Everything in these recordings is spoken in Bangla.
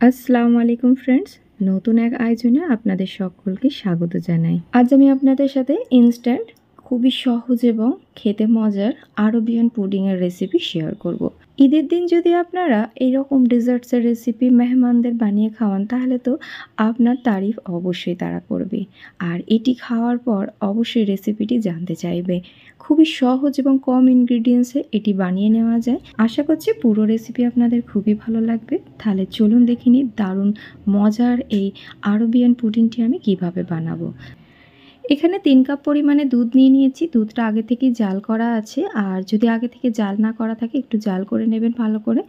আসসালামু আলাইকুম ফ্রেন্ডস, নতুন এক আয়োজনে আপনাদের সকলকে স্বাগত জানাই। আজ আমি আপনাদের সাথে ইনস্ট্যান্ট খুবই সহজ এবং খেতে মজার আরবিয়ান পুডিংয়ের রেসিপি শেয়ার করব। ঈদের দিন যদি আপনারা এইরকম ডেজার্টসের রেসিপি মেহমানদের বানিয়ে খাওয়ান তাহলে তো আপনার তারিফ অবশ্যই তারা করবে, আর এটি খাওয়ার পর অবশ্যই রেসিপিটি জানতে চাইবে। খুবই সহজ এবং কম ইনগ্রিডিয়েন্টসে এটি বানিয়ে নেওয়া যায়। আশা করছি পুরো রেসিপি আপনাদের খুবই ভালো লাগবে। তাহলে চলুন দেখে নিই দারুণ মজার এই আরবিয়ান পুডিংটি আমি কিভাবে বানাবো। এখানে 3 কাপ পরিমাণে দুধ নিয়ে নিয়েছি। দুধটা আগে থেকেই জাল করা আছে, আর যদি আগে থেকে জাল না করা থাকে একটু জাল করে নেবেন ভালো করে।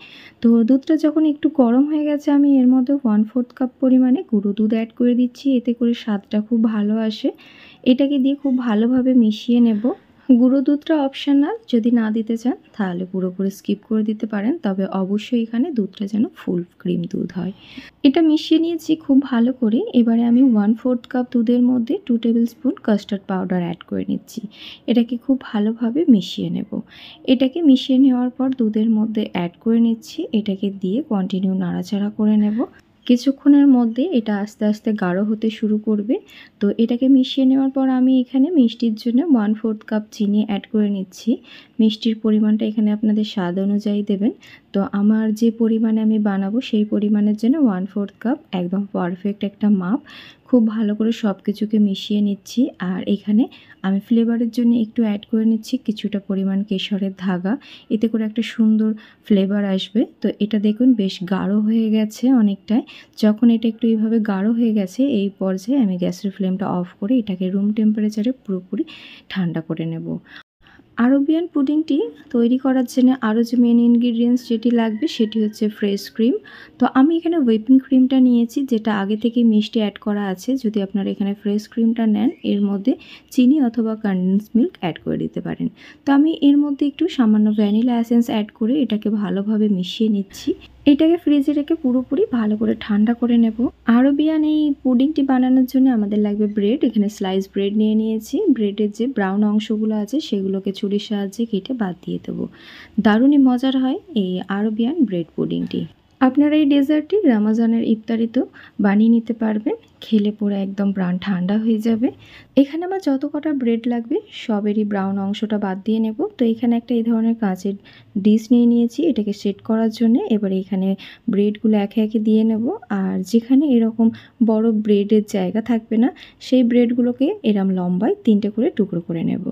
তো দুধটা যখন একটু গরম হয়ে গেছে আমি এর মধ্যে 1/4 কাপ পরিমাণে গুঁড়ো দুধ অ্যাড করে দিচ্ছি, এতে করে স্বাদটা খুব ভালো আসে। এটাকে দিয়ে খুব ভালোভাবে মিশিয়ে নেব। গুঁড়ো দুধটা অপশনাল, যদি না দিতে চান তাহলে পুরোপুরি স্কিপ করে দিতে পারেন, তবে অবশ্যই এখানে দুধটা যেন ফুল ক্রিম দুধ হয়। এটা মিশিয়ে নিয়েছি খুব ভালো করে। এবারে আমি 1/4 কাপ দুধের মধ্যে 2 tablespoon custard powder add করে নিচ্ছি। এটাকে খুব ভালোভাবে মিশিয়ে নেব। এটাকে মিশিয়ে নেওয়ার পর দুধের মধ্যে অ্যাড করে নিচ্ছি। এটাকে দিয়ে কন্টিনিউ নাড়াচাড়া করে নেব। কিছুক্ষণের মধ্যে এটা আস্তে আস্তে গাঢ় হতে শুরু করবে। তো এটাকে মিশিয়ে নেওয়ার পর আমি এখানে মিষ্টির জন্য 1/4 কাপ চিনি অ্যাড করে নিচ্ছি। মিষ্টির পরিমাণটা এখানে আপনাদের স্বাদ অনুযায়ী দেবেন। তো আমার যে পরিমাণে আমি বানাবো সেই পরিমাণের জন্য 1/4 কাপ একদম পারফেক্ট একটা মাপ। খুব ভালো করে সব কিছুকে মিশিয়ে নিচ্ছি। আর এখানে আমি ফ্লেভারের জন্য একটু অ্যাড করে নিচ্ছি কিছুটা পরিমাণ কেশরের ধাগা, এতে করে একটা সুন্দর ফ্লেভার আসবে। তো এটা দেখুন বেশ গাঢ় হয়ে গেছে অনেকটাই। যখন এটা একটু এইভাবে গাঢ় হয়ে গেছে এই পর্যায়ে আমি গ্যাসের ফ্লেমটা অফ করে এটাকে রুম টেম্পারেচারে পুরোপুরি ঠান্ডা করে নেব। আরবিয়ান পুডিংটি তৈরি করার জন্য আরও যে মেন ইনগ্রিডিয়েন্টস যেটি লাগবে সেটি হচ্ছে ফ্রেশ ক্রিম। তো আমি এখানে হুইপিং ক্রিমটা নিয়েছি, যেটা আগে থেকে মিষ্টি অ্যাড করা আছে। যদি আপনারা এখানে ফ্রেশ ক্রিমটা নেন এর মধ্যে চিনি অথবা কনডেন্স মিল্ক অ্যাড করে দিতে পারেন। তো আমি এর মধ্যে একটু সামান্য ভ্যানিলা এসেন্স অ্যাড করে এটাকে ভালোভাবে মিশিয়ে নিচ্ছি। এটাকে ফ্রিজে রেখে পুরোপুরি ভালো করে ঠান্ডা করে নেব। আরবিয়ান এই পুডিংটি বানানোর জন্য আমাদের লাগবে ব্রেড। এখানে স্লাইস ব্রেড নিয়ে নিয়েছি। ব্রেডের যে ব্রাউন অংশগুলো আছে সেগুলোকে ছুরির সাহায্যে কেটে বাদ দিয়ে দেবো। দারুণই মজার হয় এই আরবিয়ান ব্রেড পুডিংটি। আপনারা এই ডেজার্টটি রমজানের ইফতারিতেও বানিয়ে নিতে পারবেন। খেলে পরে একদম প্রাণ ঠান্ডা হয়ে যাবে। এখানে আমার যত কটা ব্রেড লাগবে সবেরই ব্রাউন অংশটা বাদ দিয়ে নেব। তো এখানে একটা এই ধরনের কাঁচের ডিশ নিয়ে নিয়েছি এটাকে সেট করার জন্য। এবারে এখানে ব্রেডগুলো একে একে দিয়ে নেব। আর যেখানে এরকম বড় ব্রেডের জায়গা থাকবে না সেই ব্রেডগুলোকে এরম লম্বায় 3টে করে টুকরো করে নেব,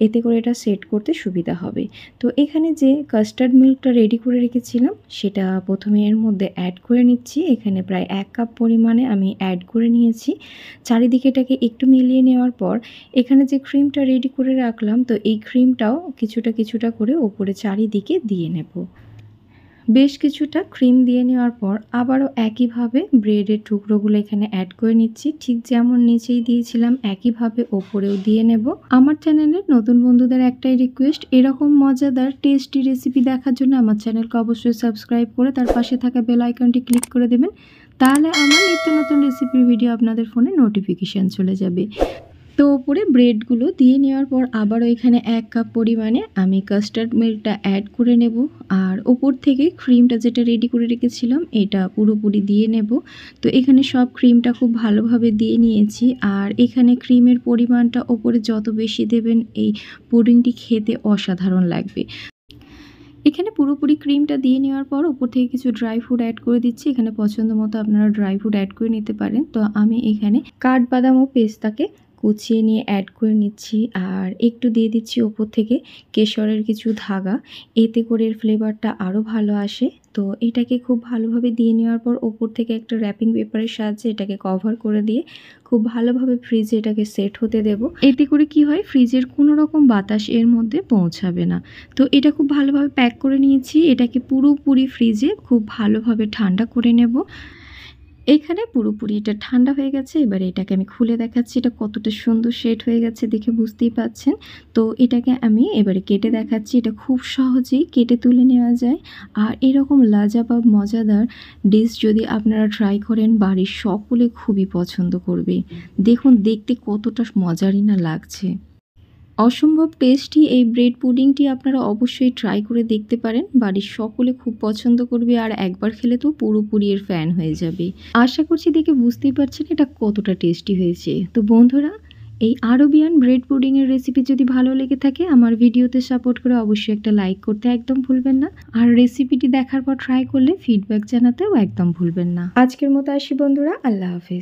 এতে করে এটা সেট করতে সুবিধা হবে। তো এখানে যে কাস্টার্ড মিল্কটা রেডি করে রেখেছিলাম সেটা প্রথমে এর মধ্যে অ্যাড করে নিচ্ছি। এখানে প্রায় 1 কাপ পরিমাণে আমি অ্যাড করে নিয়েছি। চারিদিকে এটাকে একটু মিলিয়ে নেওয়ার পর এখানে যে ক্রিমটা রেডি করে রাখলাম তো এই ক্রিমটাও কিছুটা কিছুটা করে ওপরে চারিদিকে দিয়ে নেব। বেশ কিছুটা ক্রিম দিয়ে নেওয়ার পর আবারও একইভাবে ব্রেডের টুকরোগুলো এখানে অ্যাড করে নিচ্ছি। ঠিক যেমন নিচেই দিয়েছিলাম একইভাবে ওপরেও দিয়ে নেব। আমার চ্যানেলের নতুন বন্ধুদের একটাই রিকোয়েস্ট, এরকম মজাদার টেস্টি রেসিপি দেখার জন্য আমার চ্যানেলকে অবশ্যই সাবস্ক্রাইব করে তার পাশে থাকা বেল আইকনটি ক্লিক করে দেবেন। তাহলে আমার নিত্য নতুন রেসিপির ভিডিও আপনাদের ফোনে নোটিফিকেশান চলে যাবে। তো ওপরে ব্রেডগুলো দিয়ে নেওয়ার পর আবারও এখানে 1 কাপ পরিমাণে আমি কাস্টার্ড মিল্কটা অ্যাড করে নেব। আর ওপর থেকে ক্রিমটা যেটা রেডি করে রেখেছিলাম এটা পুরোপুরি দিয়ে নেব। তো এখানে সব ক্রিমটা খুব ভালোভাবে দিয়ে নিয়েছি। আর এখানে ক্রিমের পরিমাণটা ওপরে যত বেশি দেবেন এই পুডিংটি খেতে অসাধারণ লাগবে। এখানে পুরোপুরি ক্রিমটা দিয়ে নেওয়ার পর উপর থেকে কিছু ড্রাই ফ্রুট অ্যাড করে দিচ্ছি। এখানে পছন্দ মতো আপনারা ড্রাই ফ্রুট অ্যাড করে নিতে পারেন। তো আমি এখানে কাঠবাদাম ও পেস্তাকে কুচিয়ে নিয়ে অ্যাড করে নিচ্ছি। আর একটু দিয়ে দিচ্ছি ওপর থেকে কেশরের কিছু ধাগা, এতে করে এর ফ্লেভারটা আরও ভালো আসে। তো এটাকে খুব ভালোভাবে দিয়ে নেওয়ার পর ওপর থেকে একটা র্যাপিং পেপারের সাহায্যে এটাকে কভার করে দিয়ে খুব ভালোভাবে ফ্রিজে এটাকে সেট হতে দেব। এতে করে কি হয়, ফ্রিজের কোনো রকম বাতাস এর মধ্যে পৌঁছাবে না। তো এটা খুব ভালোভাবে প্যাক করে নিয়েছি। এটাকে পুরোপুরি ফ্রিজে খুব ভালোভাবে ঠান্ডা করে নেব। এখানে পুরোপুরি এটা ঠান্ডা হয়ে গেছে। এবারে এটাকে আমি খুলে দেখাচ্ছি এটা কতটা সুন্দর শেড হয়ে গেছে দেখে বুঝতেই পাচ্ছেন। তো এটাকে আমি এবারে কেটে দেখাচ্ছি। এটা খুব সহজেই কেটে তুলে নেওয়া যায়। আর এরকম লাজবাব মজাদার ডিশ যদি আপনারা ট্রাই করেন বাড়ির সকলে খুবই পছন্দ করবে। দেখুন দেখতে কতটা মজারই না লাগছে। অসম্ভব টেস্টি এই ব্রেড পুডিংটি আপনারা অবশ্যই ট্রাই করে দেখতে পারেন। বাড়ির সকলে খুব পছন্দ করবে আর একবার খেলে তো পুরোপুরি এর ফ্যান হয়ে যাবে। আশা করছি দেখে বুঝতেই পারছেন এটা কতটা টেস্টি হয়েছে। তো বন্ধুরা, এই আরবিয়ান ব্রেড পুডিংয়ের রেসিপি যদি ভালো লেগে থাকে আমার ভিডিওতে সাপোর্ট করে অবশ্যই একটা লাইক করতে একদম ভুলবেন না। আর রেসিপিটি দেখার পর ট্রাই করলে ফিডব্যাক জানাতেও একদম ভুলবেন না। আজকের মতো আসি বন্ধুরা, আল্লাহ হাফিজ।